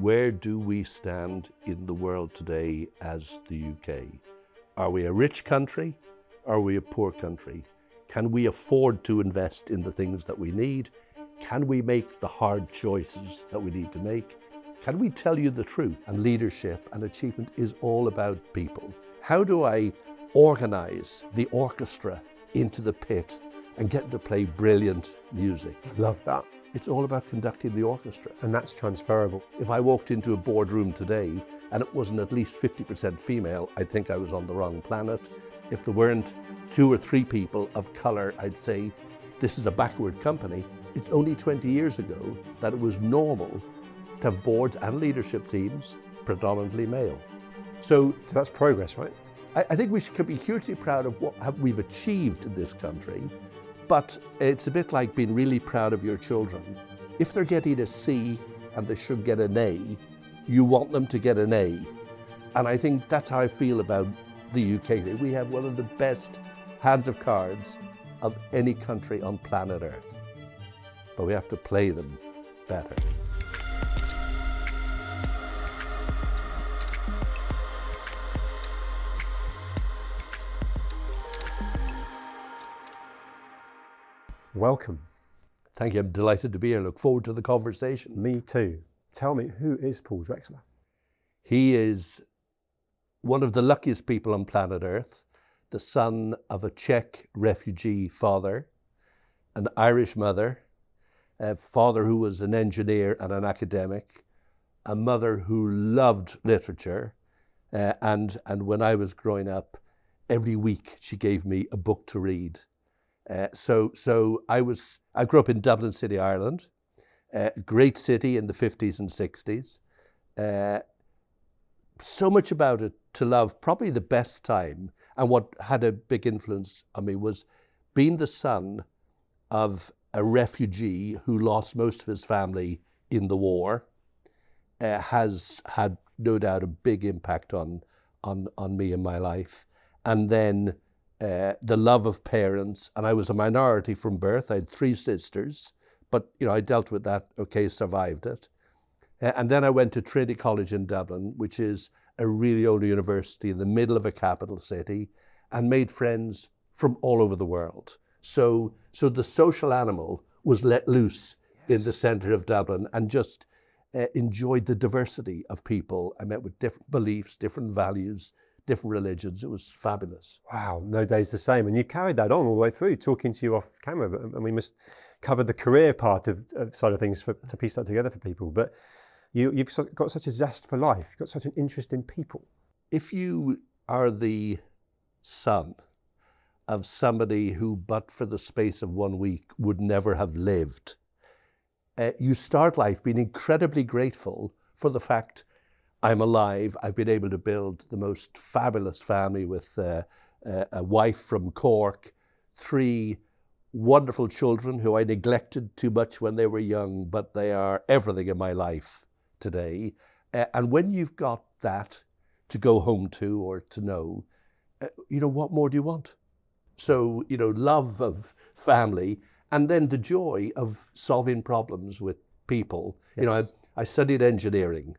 Where do we stand in the world today as the UK? Are we a rich country? Are we a poor country? Can we afford to invest in the things that we need? Can we make the hard choices that we need to make? Can we tell you the truth? And leadership and achievement is all about people. How do I organize the orchestra into the pit and get to play brilliant music? I love that. It's all about conducting the orchestra. And that's transferable. If I walked into a boardroom today and it wasn't at least 50% female, I'd think I was on the wrong planet. If there weren't 2 or 3 people of color, I'd say this is a backward company. It's only 20 years ago that it was normal to have boards and leadership teams predominantly male. So that's progress, right? I think we should be hugely proud of what we've achieved in this country. But it's a bit like being really proud of your children. If they're getting a C and they should get an A, you want them to get an A. And I think that's how I feel about the UK. We have one of the best hands of cards of any country on planet Earth. But we have to play them better. Welcome. Thank you. I'm delighted to be here. Look forward to the conversation. Me too. Tell me, who is Paul Drechsler? He is one of the luckiest people on planet Earth, the son of a Czech refugee father, an Irish mother, a father who was an engineer and an academic, a mother who loved literature, and when I was growing up, every week she gave me a book to read. So I grew up in Dublin City, Ireland, great city in the 50s and 60s. So much about it to love. Probably the best time, and what had a big influence on me, was being the son of a refugee who lost most of his family in the war. Has had no doubt a big impact on me in my life. And then the love of parents, and I was a minority from birth. I had 3 sisters, but I dealt with that, okay, survived it. And then I went to Trinity College in Dublin, which is a really old university in the middle of a capital city, and made friends from all over the world. So the social animal was let loose in the center of Dublin, and just enjoyed the diversity of people. I met with different beliefs, different values, different religions. It was fabulous. Wow, no day's the same. And you carried that on all the way through, talking to you off camera. And we must cover the career part of side of things to piece that together for people. But you've got such a zest for life. You've got such an interest in people. If you are the son of somebody who, but for the space of 1 week, would never have lived, you start life being incredibly grateful for the fact I'm alive. I've been able to build the most fabulous family with a wife from Cork, 3 wonderful children who I neglected too much when they were young, but they are everything in my life today. And when you've got that to go home to or to know, what more do you want? So, love of family, and then the joy of solving problems with people. Yes. I studied engineering.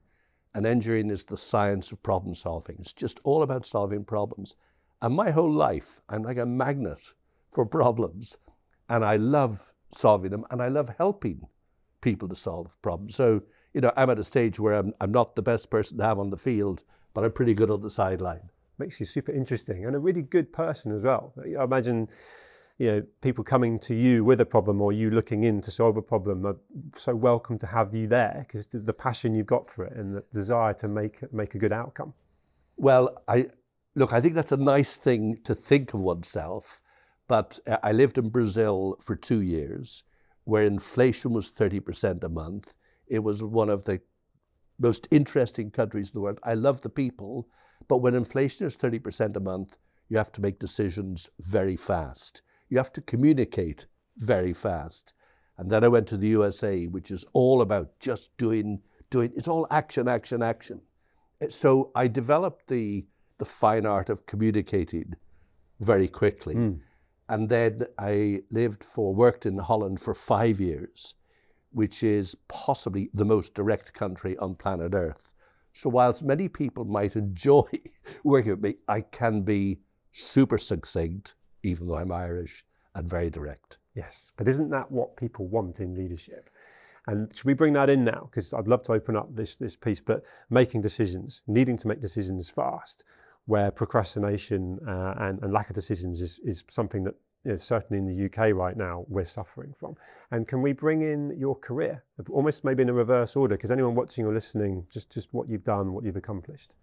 And engineering is the science of problem solving. It's just all about solving problems. And my whole life, I'm like a magnet for problems. And I love solving them, and I love helping people to solve problems. So, I'm at a stage where I'm not the best person to have on the field, but I'm pretty good on the sideline. Makes you super interesting and a really good person as well. I imagine, people coming to you with a problem, or you looking in to solve a problem, are so welcome to have you there, because the passion you've got for it and the desire to make a good outcome. Well, I think that's a nice thing to think of oneself, but I lived in Brazil for 2 years, where inflation was 30% a month. It was one of the most interesting countries in the world. I love the people, but when inflation is 30% a month, you have to make decisions very fast. You have to communicate very fast. And then I went to the USA, which is all about just doing. It's all action, action, action. So I developed the fine art of communicating very quickly. And then I worked in Holland for 5 years, which is possibly the most direct country on planet Earth. So whilst many people might enjoy working with me, I can be super succinct, even though I'm Irish, and very direct. Yes, but isn't that what people want in leadership? And should we bring that in now? Because I'd love to open up this piece, but making decisions, needing to make decisions fast, where procrastination and lack of decisions is something that, certainly in the UK right now, we're suffering from. And can we bring in your career, almost maybe in a reverse order, because anyone watching or listening, just what you've done, what you've accomplished?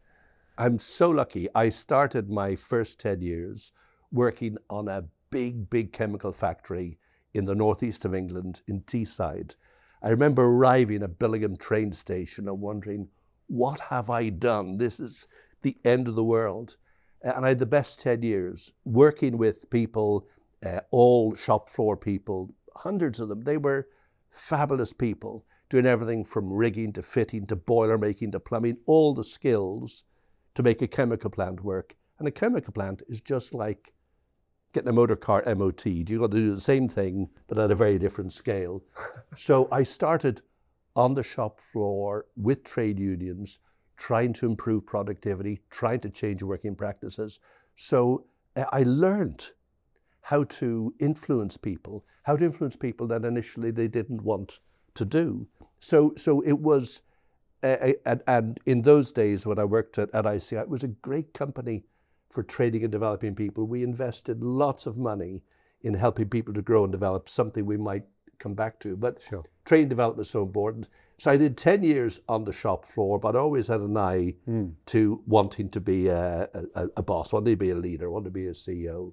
I'm so lucky. I started my first 10 years working on a big chemical factory in the northeast of England, in Teesside. I remember arriving at Billingham train station and wondering, what have I done? This is the end of the world. And I had the best 10 years working with people, all shop floor people, hundreds of them. They were fabulous people, doing everything from rigging to fitting to boiler making to plumbing, all the skills to make a chemical plant work. And a chemical plant is just like getting a motor car MOT'd. You've got to do the same thing, but at a very different scale. So I started on the shop floor with trade unions, trying to improve productivity, trying to change working practices. So I learned how to influence people that initially they didn't want to do. So it was, and in those days when I worked at ICI, it was a great company for training and developing people. We invested lots of money in helping people to grow and develop, something we might come back to. But sure, training and development is so important. So I did 10 years on the shop floor, but I always had an eye to wanting to be a boss, wanting to be a leader, wanting to be a CEO.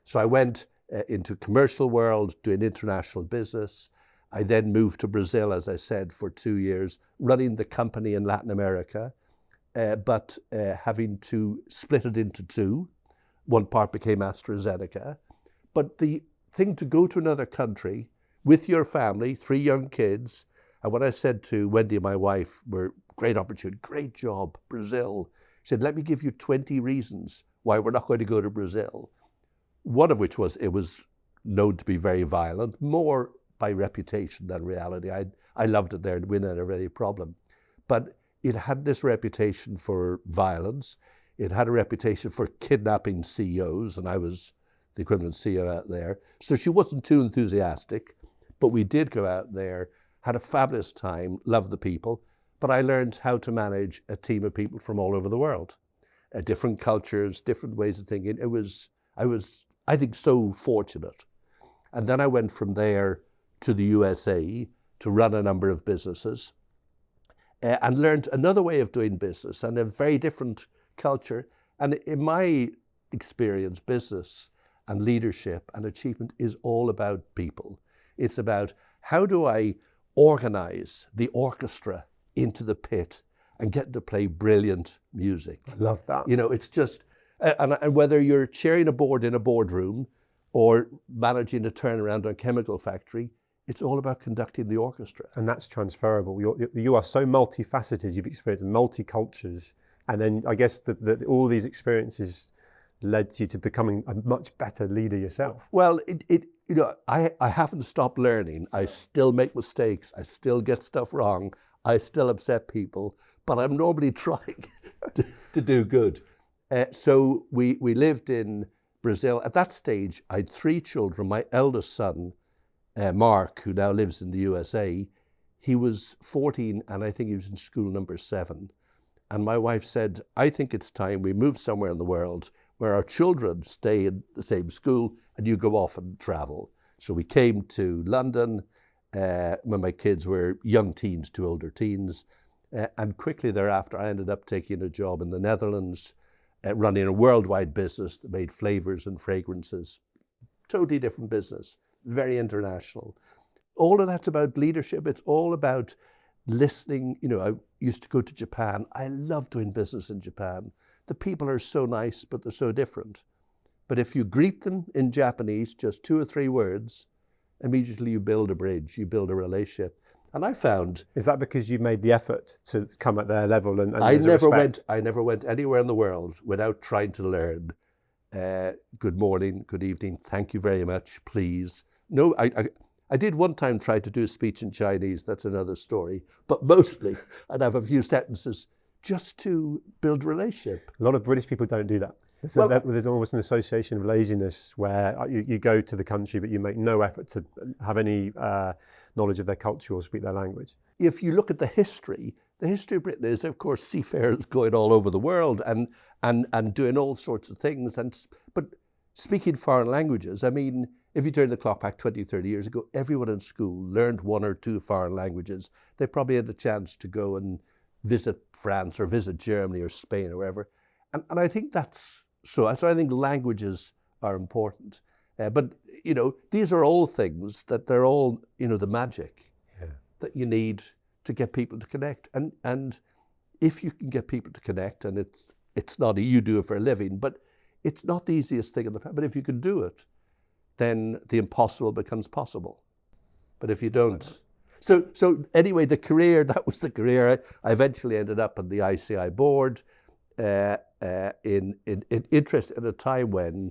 So I went into commercial world, doing international business. I then moved to Brazil, as I said, for 2 years, running the company in Latin America, but having to split it into two. One part became AstraZeneca. But the thing to go to another country with your family, 3 young kids, and when I said to Wendy, my wife, great opportunity, great job, Brazil, she said, let me give you 20 reasons why we're not going to go to Brazil. One of which was it was known to be very violent, more by reputation than reality. I loved it there and we never had any problem. But it had this reputation for violence. It had a reputation for kidnapping CEOs, and I was the equivalent CEO out there. So she wasn't too enthusiastic, but we did go out there, had a fabulous time, loved the people, but I learned how to manage a team of people from all over the world, different cultures, different ways of thinking. I was, I think, so fortunate. And then I went from there to the USA to run a number of businesses and learned another way of doing business and a very different culture. And in my experience, business and leadership and achievement is all about people. It's about how do I organize the orchestra into the pit and get to play brilliant music. I love that. It's just, and whether you're chairing a board in a boardroom or managing a turnaround on a chemical factory, it's all about conducting the orchestra. And that's transferable. You are so multifaceted. You've experienced multi-cultures. And then I guess all these experiences led you to becoming a much better leader yourself. Well, I haven't stopped learning. I still make mistakes. I still get stuff wrong. I still upset people, but I'm normally trying to do good. So we lived in Brazil. At that stage, I had 3 children. My eldest son, Mark, who now lives in the USA, he was 14 and I think he was in school number 7. And my wife said, I think it's time we move somewhere in the world where our children stay in the same school and you go off and travel. So we came to London when my kids were young teens to older teens. And quickly thereafter, I ended up taking a job in the Netherlands, running a worldwide business that made flavors and fragrances. Totally different business, very international. All of that's about leadership. It's all about listening. I used to go to Japan. I love doing business in Japan. The people are so nice, but they're so different. But if you greet them in Japanese, just 2 or 3 words, immediately you build a bridge, you build a relationship. And I found... Is that because you made the effort to come at their level and I never went anywhere in the world without trying to learn. Good morning, good evening, thank you very much, please. No, I did one time try to do a speech in Chinese, that's another story, but mostly I'd have a few sentences just to build relationship. A lot of British people don't do that. There's almost an association of laziness where you go to the country but you make no effort to have any knowledge of their culture or speak their language. If you look at the history of Britain is, of course, seafarers going all over the world and doing all sorts of things, but speaking foreign languages. I mean, if you turn the clock back 20, 30 years ago, everyone in school learned one or two foreign languages. They probably had a chance to go and visit France or visit Germany or Spain or wherever. And I think that's so. So I think languages are important. But, you know, these are all things that they're all, you know, the magic that you need to get people to connect. And if you can get people to connect, and it's not you do it for a living, but it's not the easiest thing in the planet. But if you can do it, then the impossible becomes possible. But if you don't, so anyway, that was the career. I eventually ended up on the ICI board in interest at a time when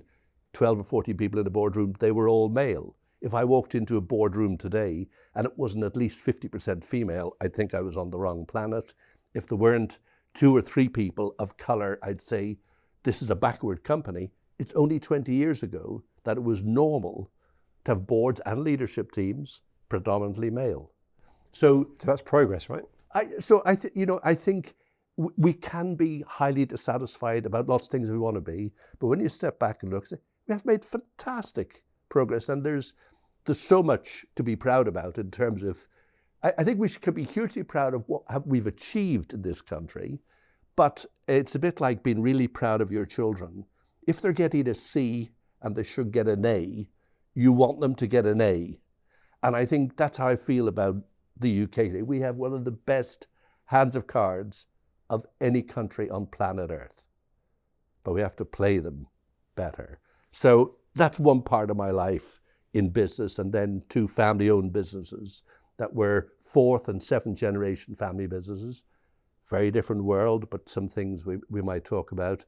12 or 14 people in the boardroom, they were all male. If I walked into a boardroom today and it wasn't at least 50% female, I'd think I was on the wrong planet. If there weren't 2 or 3 people of color, I'd say this is a backward company. It's only 20 years ago that it was normal to have boards and leadership teams predominantly male. So that's progress, right? I think we can be highly dissatisfied about lots of things we want to be, but when you step back and look, we have made fantastic progress, and there's so much to be proud about in terms of. I think we can be hugely proud of what we've achieved in this country, but it's a bit like being really proud of your children. If they're getting a C and they should get an A, you want them to get an A. And I think that's how I feel about the UK. We have one of the best hands of cards of any country on planet Earth, but we have to play them better. So that's one part of my life in business, and then 2 family-owned businesses that were 4th and 7th generation family businesses. Very different world, but some things we might talk about.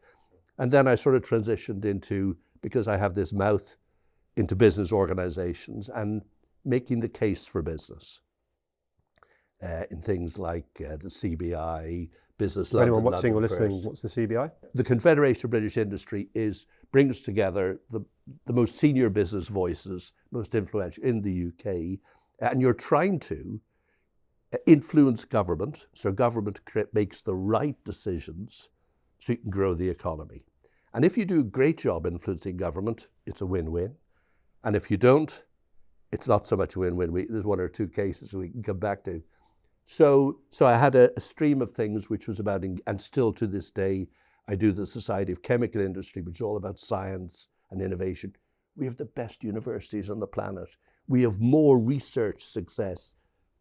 And then I sort of transitioned into, because I have this mouth, into business organizations and making the case for business in things like the CBI, BusinessLDN. For anyone watching or listening, what's the CBI? The Confederation of British Industry brings together the most senior business voices, most influential in the UK, and you're trying to influence government, so government makes the right decisions so you can grow the economy. And if you do a great job influencing government, it's a win-win. And if you don't, it's not so much a win-win. There's 1 or 2 cases we can come back to. So I had a stream of things which was about, and still to this day, I do the Society of Chemical Industry, which is all about science and innovation. We have the best universities on the planet. We have more research success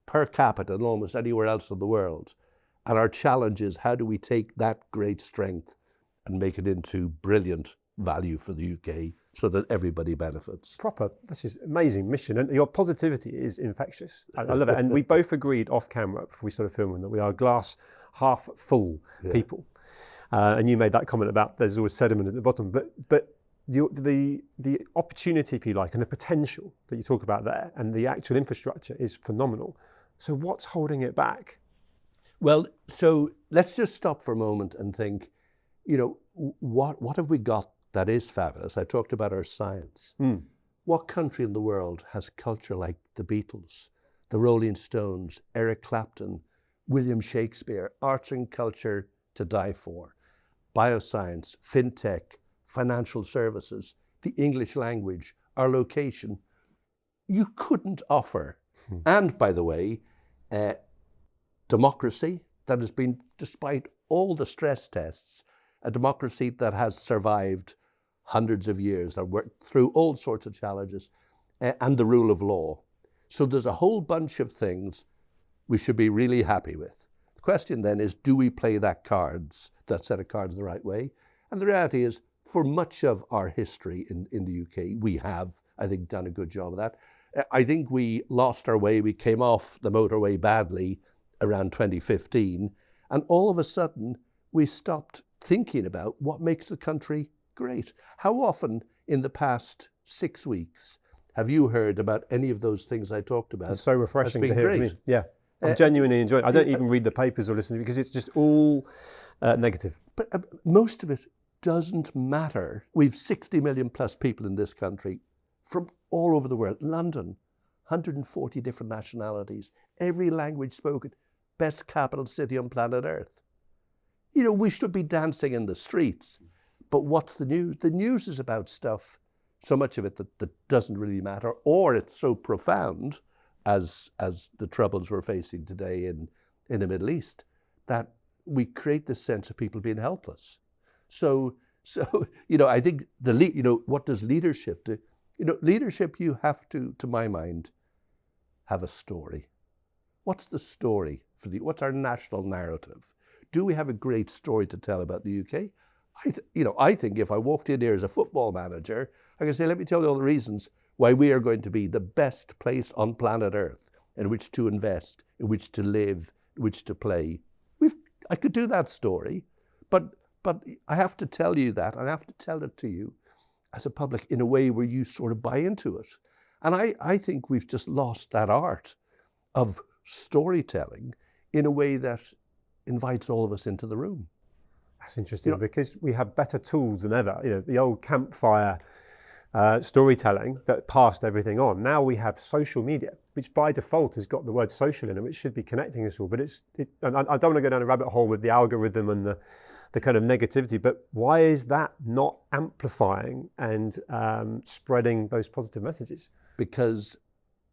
per capita than almost anywhere else in the world. And our challenge is, how do we take that great strength and make it into brilliant value for the UK so that everybody benefits? This is amazing mission. And your positivity is infectious. I love it. And we both agreed off camera before we started filming that we are glass half full people. And you made that comment about there's always sediment at the bottom. But the opportunity, if you like, and the potential that you talk about there and the actual infrastructure is phenomenal. So what's holding it back? Well, so let's just stop for a moment and think, you know, what have we got that is fabulous? I talked about our science. What country in the world has culture like the Beatles, the Rolling Stones, Eric Clapton, William Shakespeare, arts and culture to die for, bioscience, fintech, financial services, the English language, our location? You couldn't offer. And by the way, democracy that has been, despite all the stress tests, a democracy that has survived hundreds of years and worked through all sorts of challenges, and the rule of law. So there's a whole bunch of things we should be really happy with. The question then is, do we play that set of cards the right way? And the reality is, for much of our history in the UK, we have, I think, done a good job of that. I think we lost our way. We came off the motorway badly around 2015, and all of a sudden we stopped thinking about what makes the country great. How often in the past 6 weeks Have you heard about any of those things I talked about? It's so refreshing to hear from you. Yeah, I'm genuinely enjoying it. I don't even read the papers or listen to it because it's just all negative. But most of it doesn't matter. We've 60 million plus people in this country from all over the world. London, 140 different nationalities, every language spoken, best capital city on planet Earth. You know, we should be dancing in the streets. But what's the news? The news is about stuff, so much of it that doesn't really matter, or it's so profound as the troubles we're facing today in the Middle East, that we create this sense of people being helpless. So you know, I think what does leadership do? You know, leadership, you have to my mind, have a story. What's the story what's our national narrative? Do we have a great story to tell about the UK? I think if I walked in here as a football manager, I can say, let me tell you all the reasons why we are going to be the best place on planet Earth in which to invest, in which to live, in which to play. I could do that story, but I have to tell you that, and I have to tell it to you as a public in a way where you sort of buy into it. And I think we've just lost that art of storytelling in a way that invites all of us into the room. That's interesting, because we have better tools than ever. You know, the old campfire storytelling that passed everything on. Now we have social media, which by default has got the word social in it, which should be connecting us all. But and I don't want to go down a rabbit hole with the algorithm and the kind of negativity, but why is that not amplifying and spreading those positive messages? Because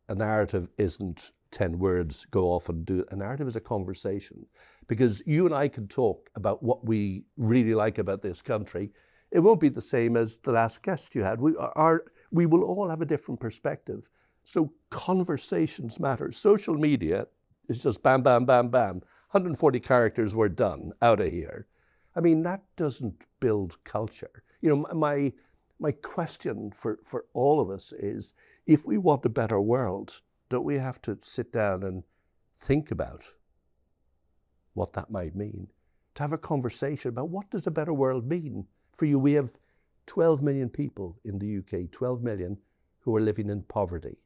a narrative isn't 10 words, go off and do it. A narrative is a conversation. Because you and I can talk about what we really like about this country. It won't be the same as the last guest you had. We will all have a different perspective. So conversations matter. Social media is just bam, bam, bam, bam. 140 characters, we're done, out of here. I mean, that doesn't build culture. You know, my question for all of us is, if we want a better world, don't we have to sit down and think about what that might mean? To have a conversation about what does a better world mean for you. We have 12 million people in the UK, 12 million who are living in poverty.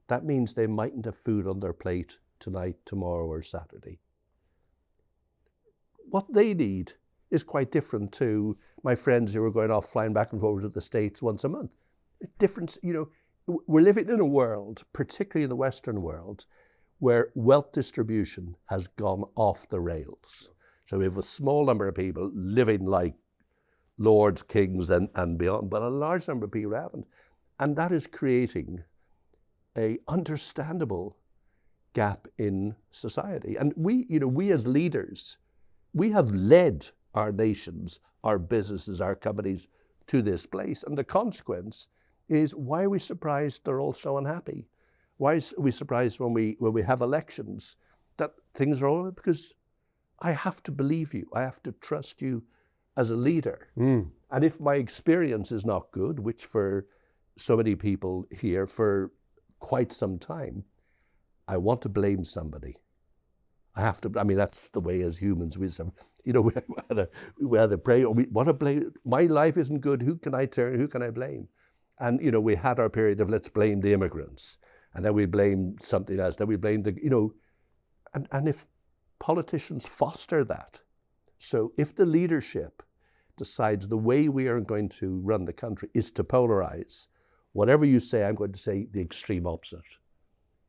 That means they mightn't have food on their plate tonight, tomorrow, or Saturday. What they need is quite different to my friends who are going off flying back and forward to the States once a month. Difference, you know, we're living in a world, particularly in the Western world, where wealth distribution has gone off the rails. So we have a small number of people living like lords, kings, and beyond, but a large number of people haven't. And that is creating an understandable gap in society. And we as leaders, we have led our nations, our businesses, our companies to this place. And the consequence is, why are we surprised they're all so unhappy? Why are we surprised when we have elections that things are over? Because I have to believe you. I have to trust you as a leader. And if my experience is not good, which for so many people here for quite some time, I want to blame somebody. I have to. I mean, that's the way as humans we either pray or we want to blame. My life isn't good. Who can I turn? Who can I blame? And we had our period of let's blame the immigrants, and then we blame something else. Then we blame and if politicians foster that, so if the leadership decides the way we are going to run the country is to polarize, whatever you say, I'm going to say the extreme opposite.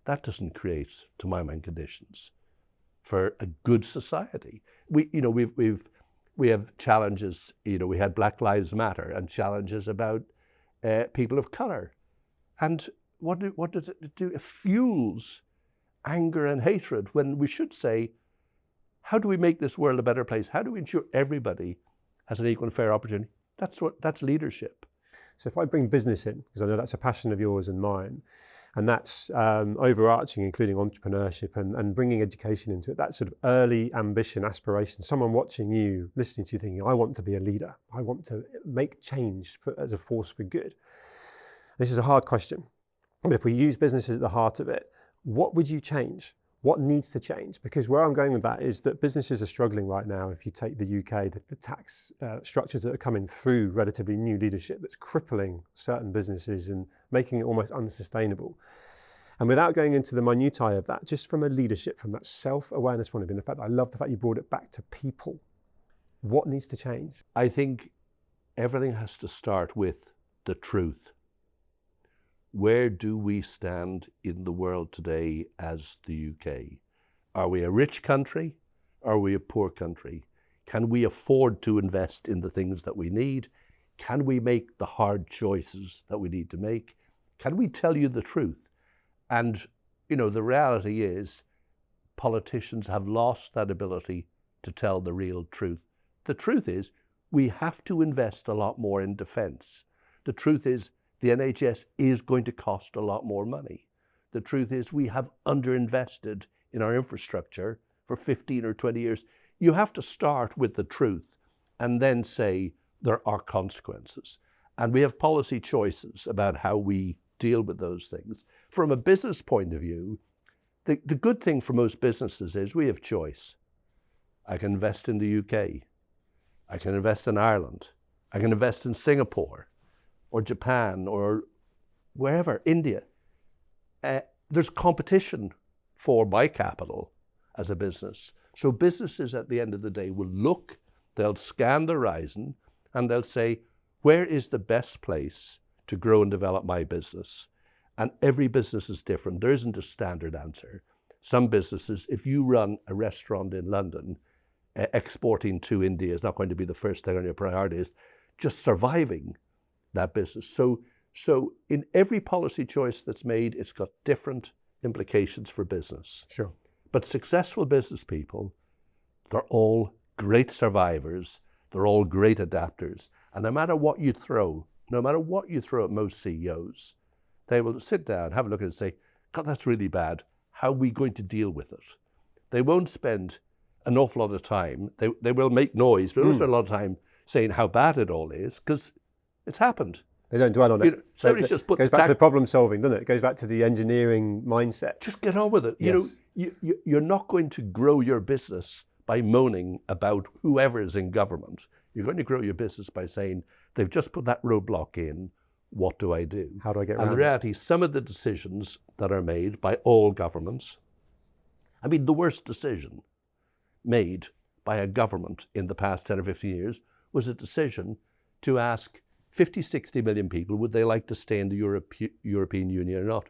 That doesn't create, to my mind, conditions for a good society. We have challenges. We had Black Lives Matter and challenges about people of color, and what does it do? It fuels anger and hatred when we should say, how do we make this world a better place? How do we ensure everybody has an equal and fair opportunity? That's leadership. So if I bring business in, because I know that's a passion of yours and mine, and that's overarching, including entrepreneurship and bringing education into it, that sort of early ambition, aspiration, someone watching you, listening to you thinking, I want to be a leader. I want to make change as a force for good. This is a hard question, but if we use business at the heart of it, what would you change? What needs to change? Because where I'm going with that is that businesses are struggling right now. If you take the UK, the tax structures that are coming through relatively new leadership that's crippling certain businesses and making it almost unsustainable. And without going into the minutiae of that, just from a leadership, from that self-awareness point of view, in fact, I love the fact you brought it back to people. What needs to change? I think everything has to start with the truth. Where do we stand in the world today as the UK? Are we a rich country? Are we a poor country? Can we afford to invest in the things that we need? Can we make the hard choices that we need to make? Can we tell you the truth? And, you know, the reality is politicians have lost that ability to tell the real truth. The truth is we have to invest a lot more in defence. The truth is the NHS is going to cost a lot more money. The truth is we have underinvested in our infrastructure for 15 or 20 years. You have to start with the truth and then say there are consequences. And we have policy choices about how we deal with those things. From a business point of view, the good thing for most businesses is we have choice. I can invest in the UK. I can invest in Ireland. I can invest in Singapore or Japan or wherever, India. There's competition for my capital as a business. So businesses at the end of the day will look, they'll scan the horizon and they'll say, where is the best place to grow and develop my business? And every business is different. There isn't a standard answer. Some businesses, if you run a restaurant in London, exporting to India is not going to be the first thing on your priorities, just surviving that business. So in every policy choice that's made, it's got different implications for business. Sure. But successful business people, they're all great survivors. They're all great adapters. And no matter what you throw at most CEOs, they will sit down, have a look at it and say, God, that's really bad. How are we going to deal with it? They won't spend an awful lot of time. They will make noise, but they won't spend a lot of time saying how bad it all is, because it's happened. They don't dwell on it. Somebody's just put goes back to the problem solving, doesn't it? It goes back to the engineering mindset. Just get on with it. Yes. You know, you're not going to grow your business by moaning about whoever is in government. You're going to grow your business by saying, they've just put that roadblock in. What do I do? How do I get around it? And the reality, some of the decisions that are made by all governments, I mean, the worst decision made by a government in the past 10 or 15 years was a decision to ask 50, 60 million people, would they like to stay in the European Union or not?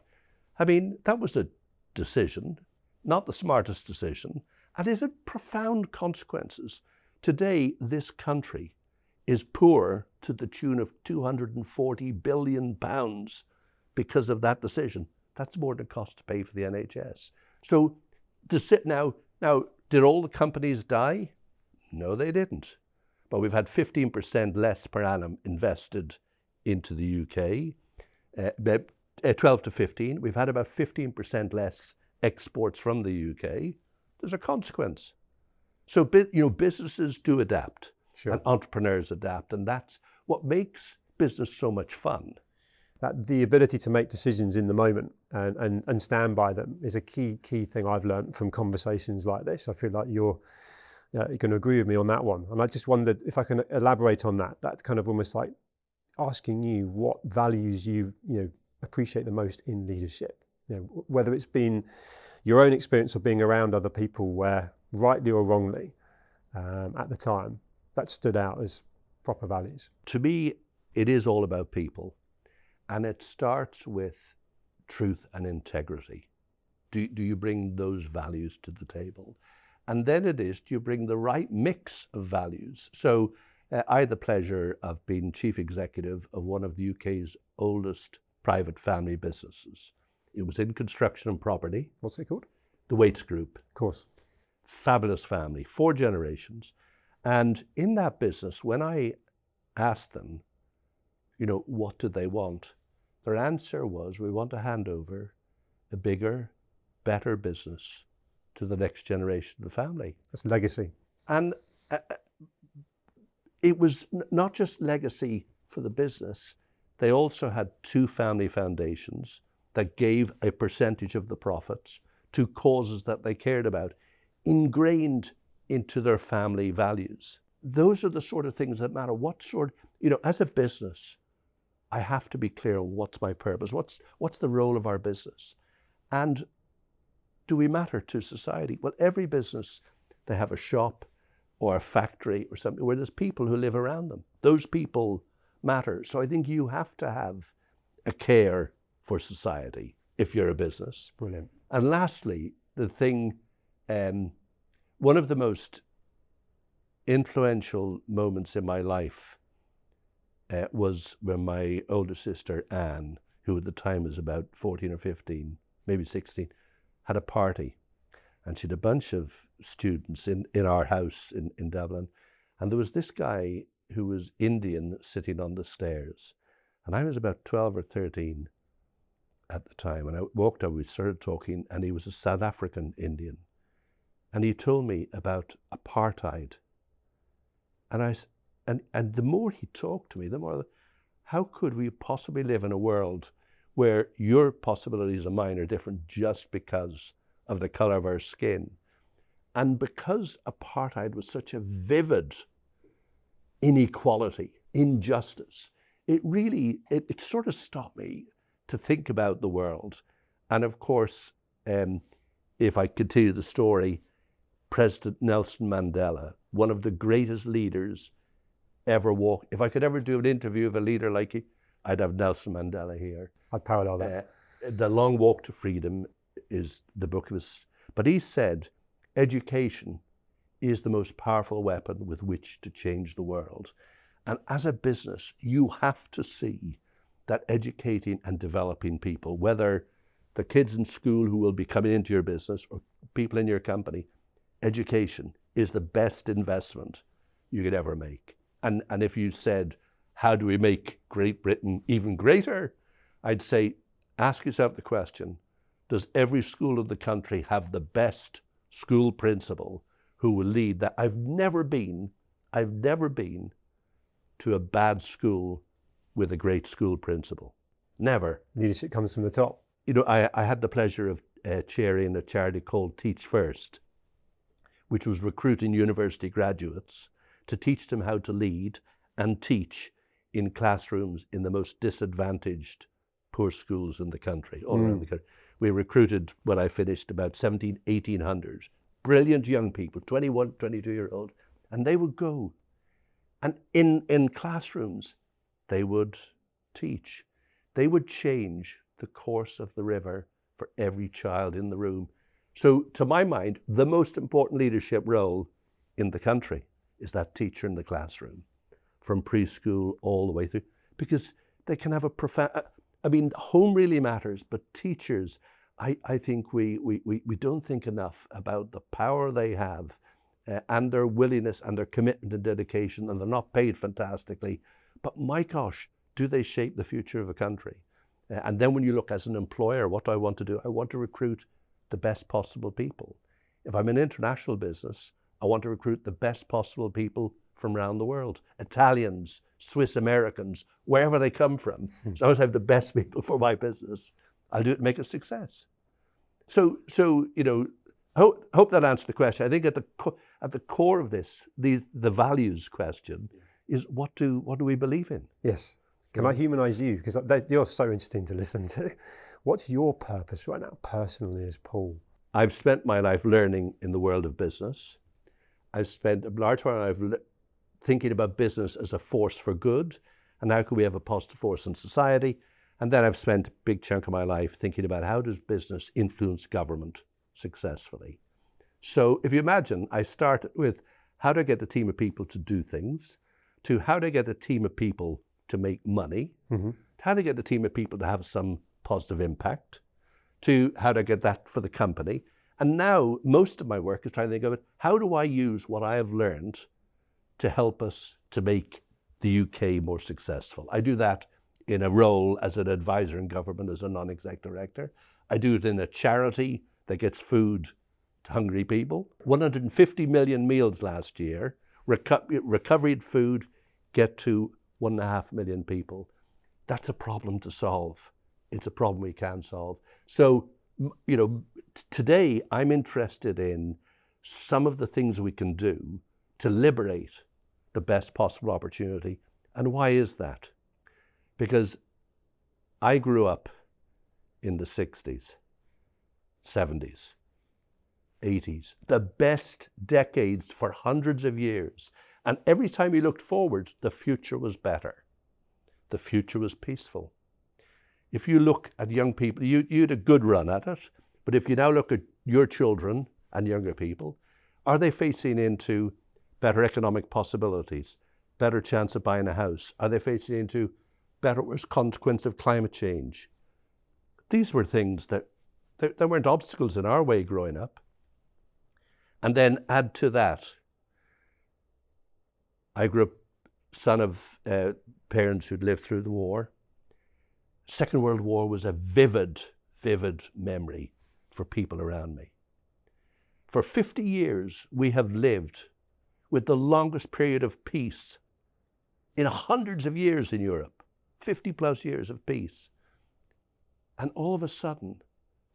I mean, that was a decision, not the smartest decision, and it had profound consequences. Today, this country is poor to the tune of £240 billion because of that decision. That's more than it costs to pay for the NHS. So to sit now, did all the companies die? No, they didn't. But we've had 15% less per annum invested into the UK, 12 to 15. We've had about 15% less exports from the UK. There's a consequence. So, businesses do adapt. Sure. And entrepreneurs adapt, and that's what makes business so much fun. That the ability to make decisions in the moment and stand by them is a key thing I've learned from conversations like this. I feel like you're going to agree with me on that one. And I just wondered if I can elaborate on that. That's kind of almost like asking you what values you appreciate the most in leadership. Whether it's been your own experience of being around other people where, rightly or wrongly, at the time, that stood out as proper values. To me, it is all about people. And it starts with truth and integrity. Do you bring those values to the table? And then it is, do you bring the right mix of values? So I had the pleasure of being chief executive of one of the UK's oldest private family businesses. It was in construction and property. What's it called? The Waits Group. Of course. Fabulous family, 4 generations. And in that business, when I asked them, what do they want? Their answer was, we want to hand over a bigger, better business to the next generation of the family. That's legacy. And it was not just legacy for the business. They also had 2 family foundations that gave a percentage of the profits to causes that they cared about, ingrained into their family values. Those are the sort of things that matter. What sort, as a business, I have to be clear on what's my purpose, what's the role of our business, and do we matter to society? Well, every business, they have a shop or a factory or something where there's people who live around them. Those people matter. So I think you have to have a care for society if you're a business. Brilliant. And lastly, the thing, one of the most influential moments in my life was when my older sister, Anne, who at the time was about 14 or 15, maybe 16, had a party. And she had a bunch of students in our house in Dublin. And there was this guy who was Indian sitting on the stairs. And I was about 12 or 13 at the time. And I walked up, we started talking, and he was a South African Indian. And he told me about apartheid. And the more he talked to me, the more, how could we possibly live in a world where your possibilities and mine are different just because of the color of our skin? And because apartheid was such a vivid inequality, injustice, it sort of stopped me to think about the world. And of course, if I continue the story, President Nelson Mandela, one of the greatest leaders ever walked. If I could ever do an interview of a leader like he, I'd have Nelson Mandela here. I'd parallel that. The Long Walk to Freedom is the book of his, but he said, education is the most powerful weapon with which to change the world. And as a business, you have to see that educating and developing people, whether the kids in school who will be coming into your business or people in your company, education is the best investment you could ever make. And if you said, how do we make Great Britain even greater? I'd say, ask yourself the question, does every school in the country have the best school principal who will lead that? I've never been to a bad school with a great school principal. Never. Leadership comes from the top. I had the pleasure of chairing a charity called Teach First, which was recruiting university graduates to teach them how to lead and teach in classrooms in the most disadvantaged poor schools in the country, all around the country. We recruited, when I finished, about 1,800 brilliant young people, 21, 22-year-old, and they would go. And in classrooms, they would teach. They would change the course of the river for every child in the room. So to my mind, the most important leadership role in the country is that teacher in the classroom, from preschool all the way through, because they can have a profound, home really matters, but teachers, I think we don't think enough about the power they have and their willingness and their commitment and dedication, and they're not paid fantastically, but my gosh, do they shape the future of a country? And then when you look as an employer, what do I want to do? I want to recruit the best possible people. If I'm an international business, I want to recruit the best possible people from around the world. Italians, Swiss Americans, wherever they come from. As long as I have the best people for my business, I'll do it and make it a success. So hope that answered the question. I think at the core of this, the values question is what do we believe in? Yes. Can I humanize you? Because you're so interesting to listen to. What's your purpose right now, personally, as Paul? I've spent my life learning in the world of business. I've spent a large part of my life thinking about business as a force for good, and how can we have a positive force in society? And then I've spent a big chunk of my life thinking about how does business influence government successfully. So if you imagine, I started with how do I get a team of people to do things, to how do I get a team of people to make money, how do I get a team of people to have some positive impact, to how do I get that for the company. And now most of my work is trying to think of it, how do I use what I have learned to help us to make the UK more successful? I do that in a role as an advisor in government, as a non-exec director. I do it in a charity that gets food to hungry people. 150 million meals last year, recovered food, get to 1.5 million people. That's a problem to solve. It's a problem we can solve. So, today I'm interested in some of the things we can do to liberate the best possible opportunity. And why is that? Because I grew up in the 60s, 70s, 80s, the best decades for hundreds of years. And every time you looked forward, the future was better. The future was peaceful. If you look at young people, you had a good run at it, but if you now look at your children and younger people, are they facing into better economic possibilities, better chance of buying a house? Are they facing into better consequence of climate change? These were things that there weren't obstacles in our way growing up. And then add to that, I grew up son of parents who'd lived through the war. Second World War was a vivid, vivid memory for people around me. For 50 years, we have lived with the longest period of peace in hundreds of years in Europe, 50 plus years of peace. And all of a sudden,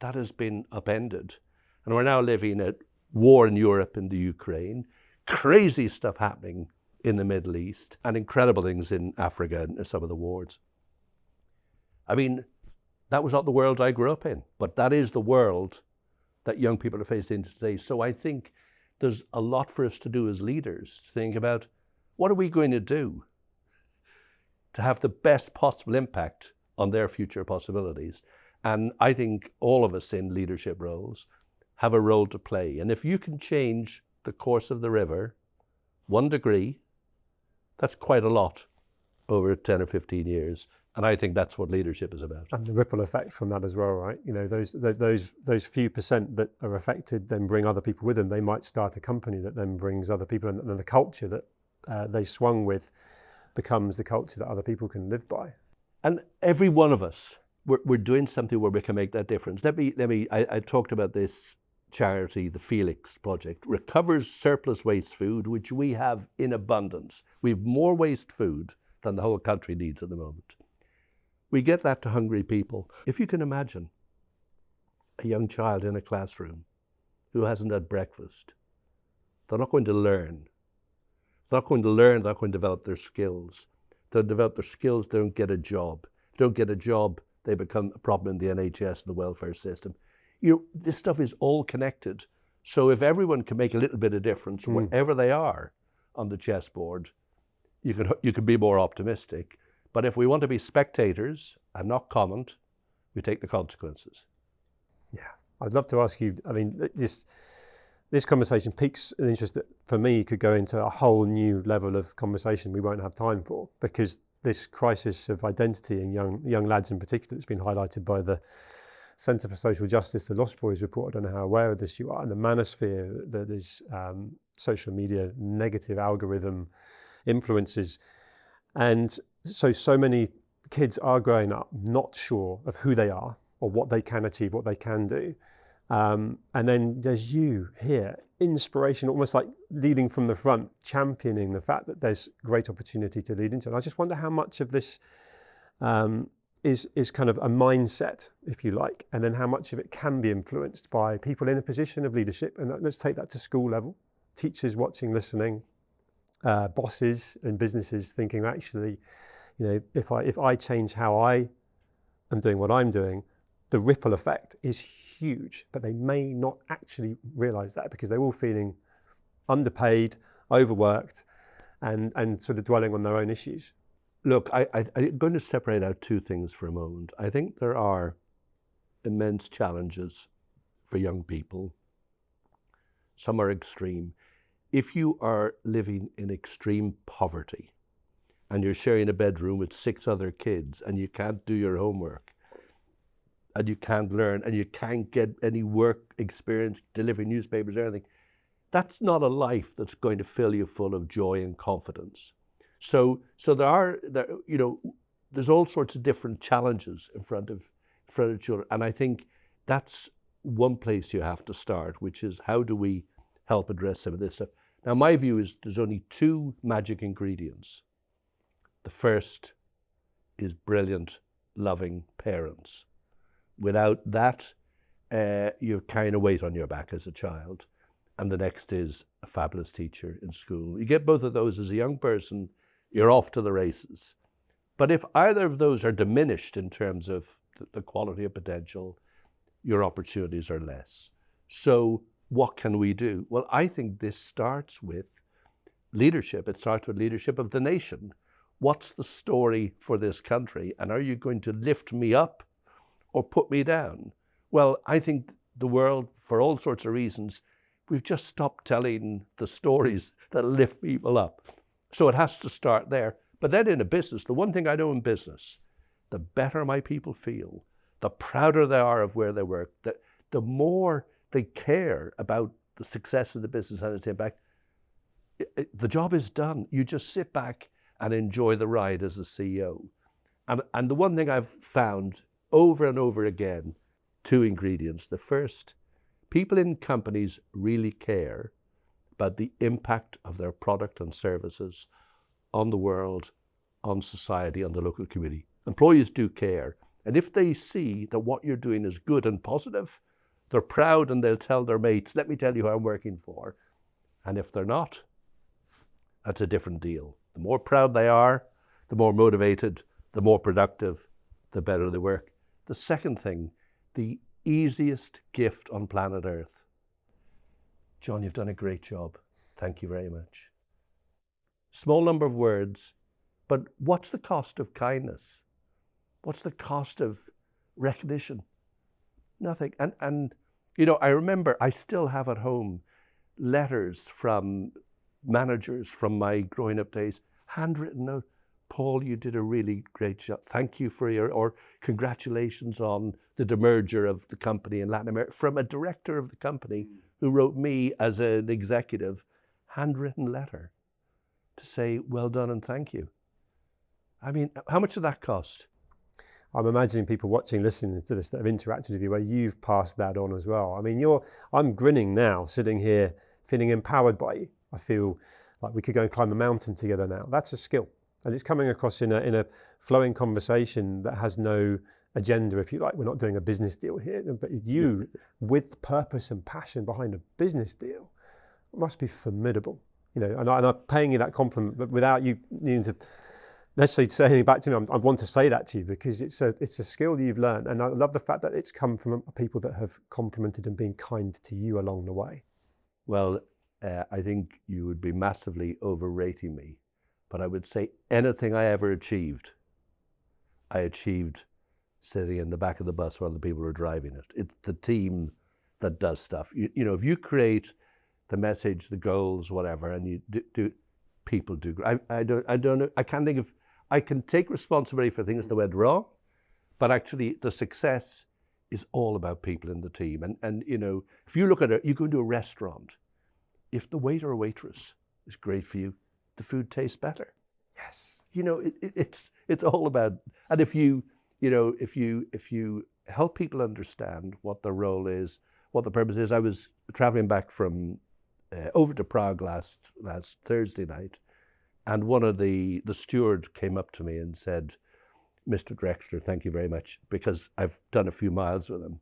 that has been upended. And we're now living at war in Europe and the Ukraine, crazy stuff happening in the Middle East, and incredible things in Africa and some of the wars. I mean, that was not the world I grew up in, but that is the world that young people are faced into today. So I think there's a lot for us to do as leaders to think about what are we going to do to have the best possible impact on their future possibilities. And I think all of us in leadership roles have a role to play. And if you can change the course of the river 1 degree, that's quite a lot over 10 or 15 years. And I think that's what leadership is about. And the ripple effect from that as well, right? You know, those few percent that are affected then bring other people with them. They might start a company that then brings other people, and the culture that they swung with becomes the culture that other people can live by. And every one of us, we're doing something where we can make that difference. I talked about this charity, the Felix Project, recovers surplus waste food, which we have in abundance. We have more waste food than the whole country needs at the moment. We get that to hungry people. If you can imagine a young child in a classroom who hasn't had breakfast, they're not going to learn. They're not going to learn, they're not going to develop their skills. They'll develop their skills, they don't get a job. If they don't get a job, they become a problem in the NHS and the welfare system. You know, this stuff is all connected. So if everyone can make a little bit of difference wherever they are on the chessboard, you can be more optimistic. But if we want to be spectators and not comment, we take the consequences. Yeah, I'd love to ask you, I mean, this conversation piques an interest that for me could go into a whole new level of conversation we won't have time for, because this crisis of identity in young lads in particular that's been highlighted by the Centre for Social Justice, the Lost Boys report. I don't know how aware of this you are, and the manosphere that is social media, negative algorithm influences. And so many kids are growing up not sure of who they are or what they can achieve, what they can do. And then there's you here, inspiration, almost like leading from the front, championing the fact that there's great opportunity to lead into. And I just wonder how much of this is kind of a mindset, if you like, and then how much of it can be influenced by people in a position of leadership. And let's take that to school level, teachers watching, listening, bosses and businesses thinking, actually, you know, if I change how I am doing what I'm doing, the ripple effect is huge, but they may not actually realize that because they're all feeling underpaid, overworked, and sort of dwelling on their own issues. Look, I'm going to separate out two things for a moment. I think there are immense challenges for young people. Some are extreme. If you are living in extreme poverty and you're sharing a bedroom with 6 other kids and you can't do your homework and you can't learn and you can't get any work experience delivering newspapers or anything, that's not a life that's going to fill you full of joy and confidence. So there's all sorts of different challenges in front of children. And I think that's one place you have to start, which is how do we help address some of this stuff? Now, my view is there's only 2 magic ingredients. The first is brilliant, loving parents. Without that, you're carrying a weight on your back as a child, and the next is a fabulous teacher in school. You get both of those as a young person, you're off to the races. But if either of those are diminished in terms of the quality of potential, your opportunities are less. So what can we do? Well, I think this starts with leadership. It starts with leadership of the nation. What's the story for this country? And are you going to lift me up or put me down? Well, I think the world, for all sorts of reasons, we've just stopped telling the stories that lift people up. So it has to start there. But then in a business, the one thing I know in business, the better my people feel, the prouder they are of where they work, the more they care about the success of the business and its impact, the job is done. You just sit back and enjoy the ride as a CEO. And the one thing I've found over and over again, two ingredients. The first, people in companies really care about the impact of their product and services on the world, on society, on the local community. Employees do care. And if they see that what you're doing is good and positive, they're proud and they'll tell their mates, let me tell you who I'm working for. And if they're not, that's a different deal. The more proud they are, the more motivated, the more productive, the better they work. The second thing, the easiest gift on planet Earth. John, you've done a great job. Thank you very much. Small number of words, but what's the cost of kindness? What's the cost of recognition? Nothing. And you know, I remember, I still have at home letters from managers from my growing up days, handwritten note, Paul, you did a really great job. Thank you for or congratulations on the demerger of the company in Latin America, from a director of the company who wrote me as an executive, handwritten letter to say, well done and thank you. I mean, how much did that cost? I'm imagining people watching, listening to this that have interacted with you where you've passed that on as well. I mean, I'm grinning now, sitting here, feeling empowered by you. I feel like we could go and climb a mountain together now. That's a skill. And it's coming across in a flowing conversation that has no agenda, if you like. We're not doing a business deal here, but you, with purpose and passion behind a business deal, must be formidable. You know, and I'm paying you that compliment, but without you needing to necessarily say anything back to me, I want to say that to you because it's a skill that you've learned. And I love the fact that it's come from people that have complimented and been kind to you along the way. Well, I think you would be massively overrating me, but I would say anything I ever achieved, I achieved sitting in the back of the bus while the people were driving it. It's the team that does stuff. You know, if you create the message, the goals, whatever, and you do people do. I don't know. I can't think of. I can take responsibility for things that went wrong, but actually the success is all about people in the team. And you know, if you look at it, you go into a restaurant. If the waiter or waitress is great for you, the food tastes better. Yes. You know, it's all about. And if you help people understand what their role is, what the purpose is. I was traveling back from over to Prague last Thursday night, and one of the steward came up to me and said, Mr. Drechsler, thank you very much, because I've done a few miles with him.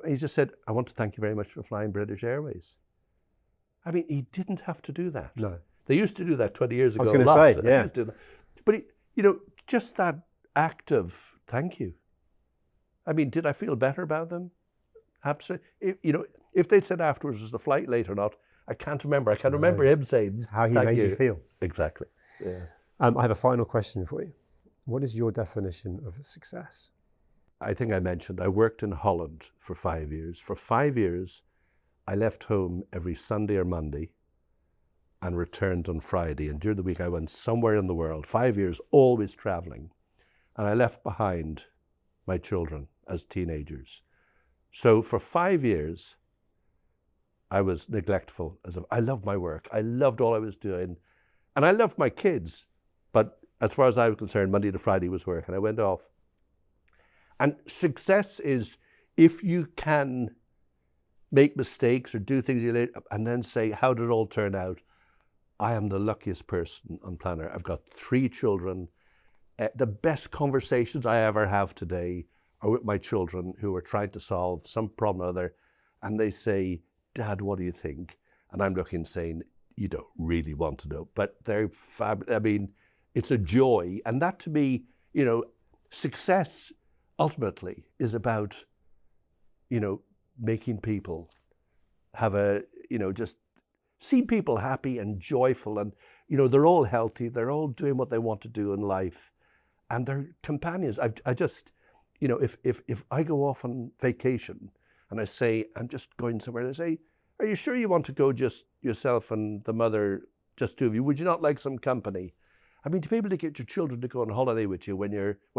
He just said, I want to thank you very much for flying British Airways. I mean, he didn't have to do that. No. They used to do that 20 years ago. I was going to say, yeah. But, you know, just that act of thank you. I mean, did I feel better about them? Absolutely. You know, if they'd said afterwards, was the flight late or not, I can't remember. I can remember him saying, it's how he made you feel. Exactly. Yeah. I have a final question for you. What is your definition of success? I think I mentioned I worked in Holland for 5 years. For 5 years, I left home every Sunday or Monday and returned on Friday. And during the week, I went somewhere in the world, 5 years, always traveling. And I left behind my children as teenagers. So for 5 years, I was neglectful. I loved my work. I loved all I was doing. And I loved my kids. But as far as I was concerned, Monday to Friday was work. And I went off. And success is if you can make mistakes or do things you later, and then say, how did it all turn out? I am the luckiest person on planet Earth. I've got 3 children. The best conversations I ever have today or with my children who are trying to solve some problem or other, and they say, Dad, what do you think? And I'm looking saying, you don't really want to know, but they're fabulous. I mean, it's a joy. And that to me, you know, success ultimately is about, you know, making people have a, you know, just see people happy and joyful, and, you know, they're all healthy, they're all doing what they want to do in life, and they're companions. I just, you know, if I go off on vacation and I say, I'm just going somewhere, and I say, are you sure you want to go just yourself and the mother, just two of you? Would you not like some company? I mean, to be able to get your children to go on holiday with you when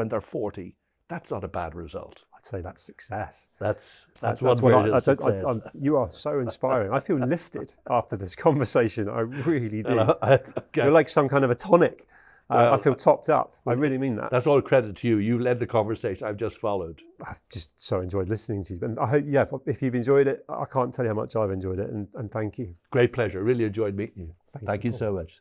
they're 40, that's not a bad result. I'd say that's success. That's what success. You are so inspiring. I feel lifted after this conversation. I really do. Okay. You're like some kind of a tonic. I feel topped up. I really mean that. That's all credit to you. You've led the conversation. I've just followed. I've just so enjoyed listening to you. And I hope, yeah, if you've enjoyed it, I can't tell you how much I've enjoyed it. And thank you. Great pleasure. Really enjoyed meeting you. Thank you so much.